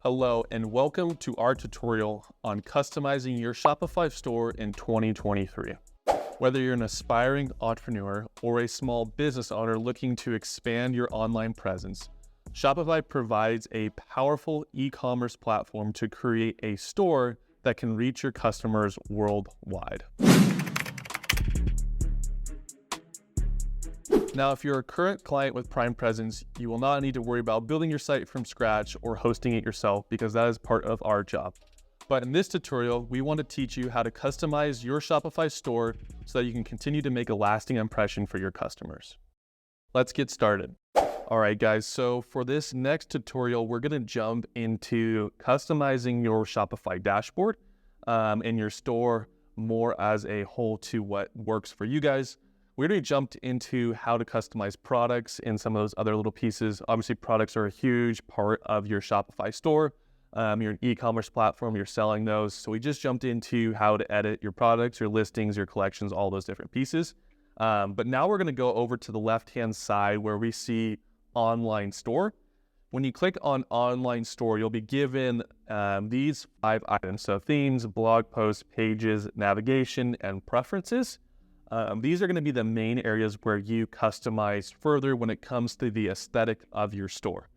Hello and welcome to our tutorial on customizing your Shopify store in 2023. Whether you're an aspiring entrepreneur or a small business owner looking to expand your online presence, Shopify provides a powerful e-commerce platform to create a store that can reach your customers worldwide. Now, if you're a current client with Prime Presence, you will not need to worry about building your site from scratch or hosting it yourself because that is part of our job. But in this tutorial, we want to teach you how to customize your Shopify store so that you can continue to make a lasting impression for your customers. Let's get started. All right, guys, so for this next tutorial, we're going to jump into customizing your Shopify dashboard and your store more as a whole to what works for you guys. We already jumped into how to customize products and some of those other little pieces. Obviously, products are a huge part of your Shopify store. You're an e-commerce platform, you're selling those. So we just jumped into how to edit your products, your listings, your collections, all those different pieces. But now we're gonna go over to the left-hand side where we see online store. When you click on online store, you'll be given these 5 items. So themes, blog posts, pages, navigation, and preferences. These are going to be the main areas where you customize further when it comes to the aesthetic of your store.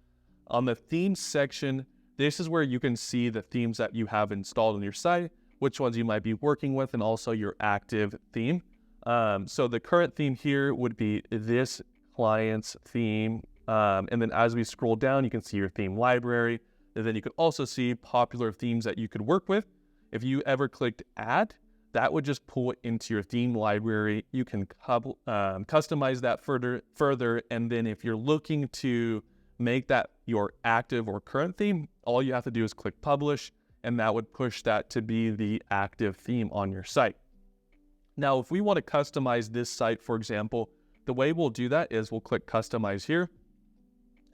On the themes section, this is where you can see the themes that you have installed on your site, which ones you might be working with, and also your active theme. So the current theme here would be this client's theme. And then as we scroll down, you can see your theme library. And then you could also see popular themes that you could work with. If you ever clicked add, that would just pull it into your theme library. You can customize that further. And then if you're looking to make that your active or current theme, all you have to do is click publish, and that would push that to be the active theme on your site. Now, if we want to customize this site, for example, the way we'll do that is we'll click customize here.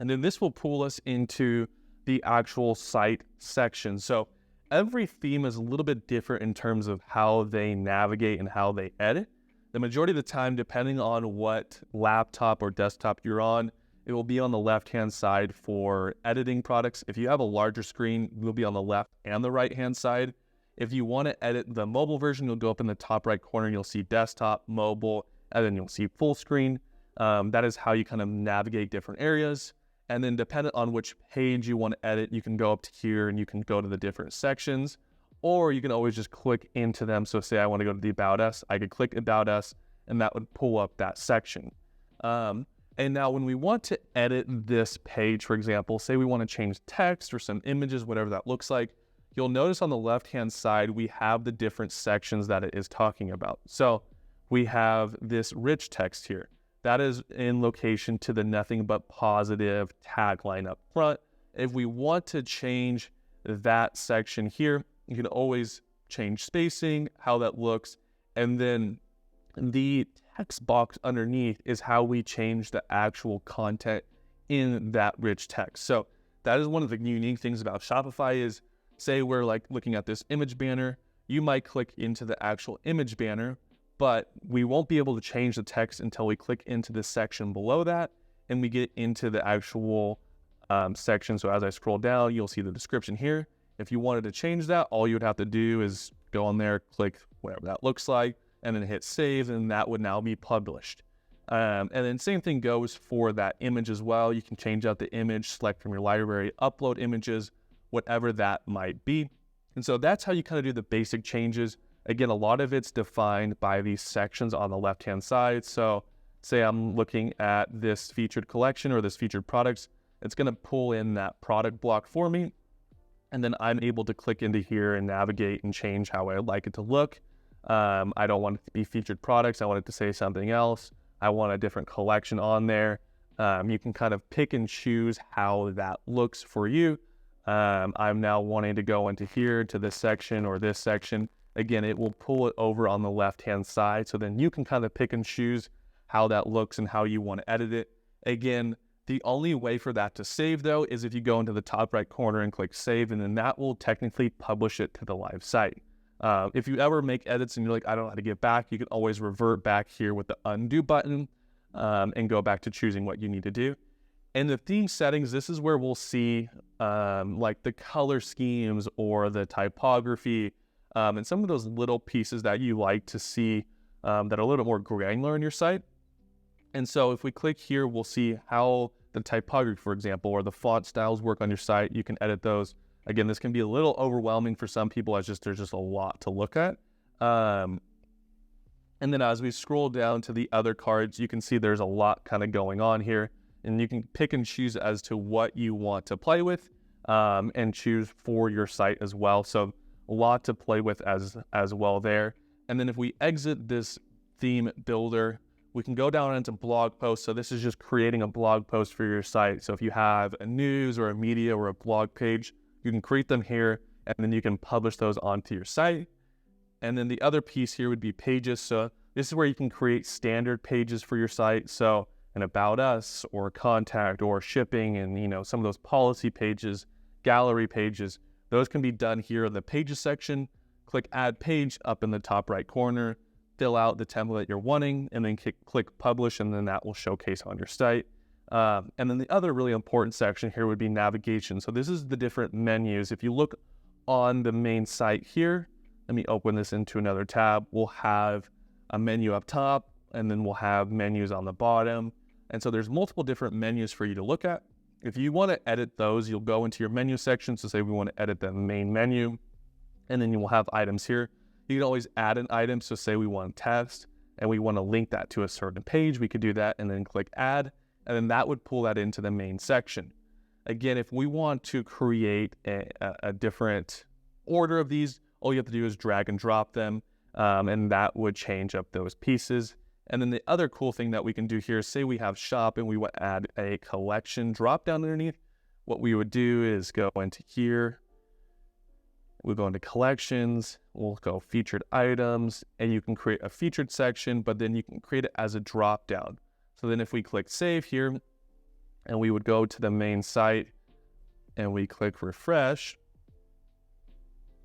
And then this will pull us into the actual site section. So every theme is a little bit different in terms of how they navigate and how they edit. The majority of the time, depending on what laptop or desktop you're on, it will be on the left-hand side for editing products. If you have a larger screen, it will be on the left and the right-hand side. If you want to edit the mobile version, you'll go up in the top right corner, you'll see desktop, mobile, and then you'll see full screen. That is how you kind of navigate different areas. And then depending on which page you want to edit, you can go up to here and you can go to the different sections, or you can always just click into them. So say I want to go to the About Us, I could click About Us and that would pull up that section. And now when we want to edit this page, for example, say we want to change text or some images, whatever that looks like, you'll notice on the left-hand side, we have the different sections that it is talking about. So we have this rich text here. That is in location to the nothing but positive tagline up front. If we want to change that section here, you can always change spacing, how that looks, and then the text box underneath is how we change the actual content in that rich text. So that is one of the unique things about Shopify is, say we're like looking at this image banner, you might click into the actual image banner, but we won't be able to change the text until we click into this section below that and we get into the actual section. So as I scroll down, you'll see the description here. If you wanted to change that, all you would have to do is go on there, click whatever that looks like, and then hit save, and that would now be published. And then same thing goes for that image as well. You can change out the image, select from your library, upload images, whatever that might be. And so that's how you kind of do the basic changes. Again, a lot of it's defined by these sections on the left-hand side. So say I'm looking at this featured collection or this featured products, it's going to pull in that product block for me. And then I'm able to click into here and navigate and change how I like it to look. I don't want it to be featured products. I want it to say something else. I want a different collection on there. You can kind of pick and choose how that looks for you. I'm now wanting to go into here to this section or this section. Again, it will pull it over on the left-hand side. So then you can kind of pick and choose how that looks and how you want to edit it. Again, the only way for that to save though is if you go into the top right corner and click save, and then that will technically publish it to the live site. If you ever make edits and you're like, I don't know how to get back, you can always revert back here with the undo button and go back to choosing what you need to do. In the theme settings, this is where we'll see like the color schemes or the typography and some of those little pieces that you like to see that are a little bit more granular in your site. And so if we click here, we'll see how the typography, for example, or the font styles work on your site. You can edit those. Again, this can be a little overwhelming for some people as there's just a lot to look at. And then as we scroll down to the other cards, you can see there's a lot kind of going on here. And you can pick and choose as to what you want to play with and choose for your site as well. So a lot to play with as well there. And then if we exit this theme builder, we can go down into blog posts. So this is just creating a blog post for your site. So if you have a news or a media or a blog page, you can create them here and then you can publish those onto your site. And then the other piece here would be pages. So this is where you can create standard pages for your site. So an about us or contact or shipping and some of those policy pages, gallery pages, those can be done here in the pages section. Click add page up in the top right corner, fill out the template you're wanting, and then click publish, and then that will showcase on your site. And then the other really important section here would be navigation. So this is the different menus. If you look on the main site here, let me open this into another tab. We'll have a menu up top, and then we'll have menus on the bottom. And so there's multiple different menus for you to look at. If you want to edit those, you'll go into your menu section. So say we want to edit the main menu, and then you will have items here. You can always add an item. So say we want to test and we want to link that to a certain page. We could do that and then click add, and then that would pull that into the main section. Again, if we want to create a different order of these, all you have to do is drag and drop them, and that would change up those pieces. And then the other cool thing that we can do here is say we have shop and we want to add a collection drop down underneath. What we would do is go into here. We'll go into collections, we'll go featured items, and you can create a featured section, but then you can create it as a drop down. So then if we click save here, and we would go to the main site, and we click refresh,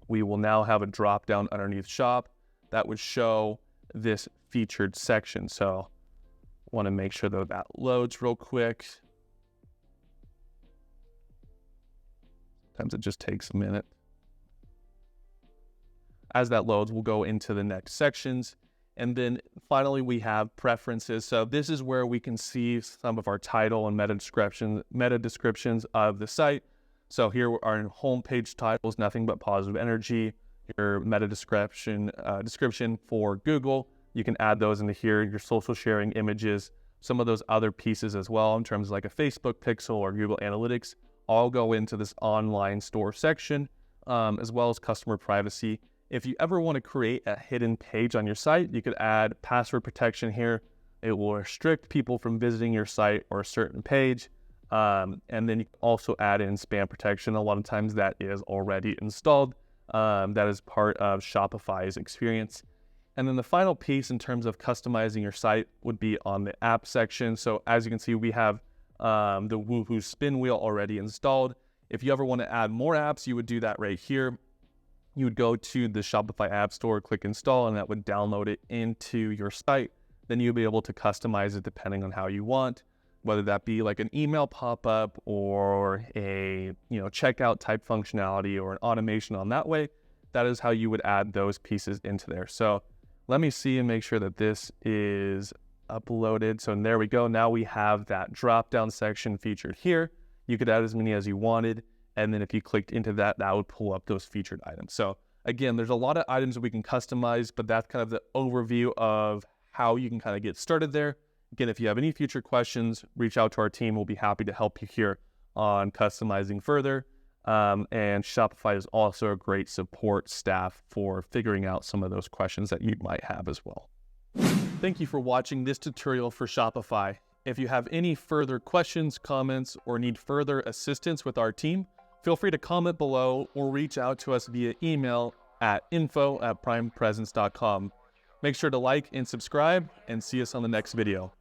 we will now have a drop down underneath shop that would show this featured section. So I want to make sure that that loads real quick. Sometimes it just takes a minute. As that loads, we'll go into the next sections. And then finally, we have preferences. So this is where we can see some of our title and meta descriptions of the site. So here are homepage titles, nothing but positive energy. Your meta description for Google, you can add those into here. Your social sharing images, some of those other pieces as well in terms of like a Facebook pixel or Google Analytics, all go into this online store section, as well as customer privacy. If you ever want to create a hidden page on your site, you could add password protection here. It will restrict people from visiting your site or a certain page. And then you can also add in spam protection. A lot of times that is already installed. That is part of Shopify's experience. And then the final piece in terms of customizing your site would be on the app section. So as you can see, we have the Woohoo spin wheel already installed. If you ever want to add more apps, you would do that right here. You would go to the Shopify App Store, click install, and that would download it into your site. Then you'll be able to customize it depending on how you want, whether that be like an email pop-up or a checkout type functionality or an automation on that way. That is how you would add those pieces into there. So let me see and make sure that this is uploaded. So there we go. Now we have that drop-down section featured here. You could add as many as you wanted. And then if you clicked into that, that would pull up those featured items. So again, there's a lot of items that we can customize, but that's kind of the overview of how you can kind of get started there. Again, if you have any future questions, reach out to our team. We'll be happy to help you here on customizing further. And Shopify is also a great support staff for figuring out some of those questions that you might have as well. Thank you for watching this tutorial for Shopify. If you have any further questions, comments, or need further assistance with our team, feel free to comment below or reach out to us via email at info@primepresence.com. Make sure to like and subscribe, and see us on the next video.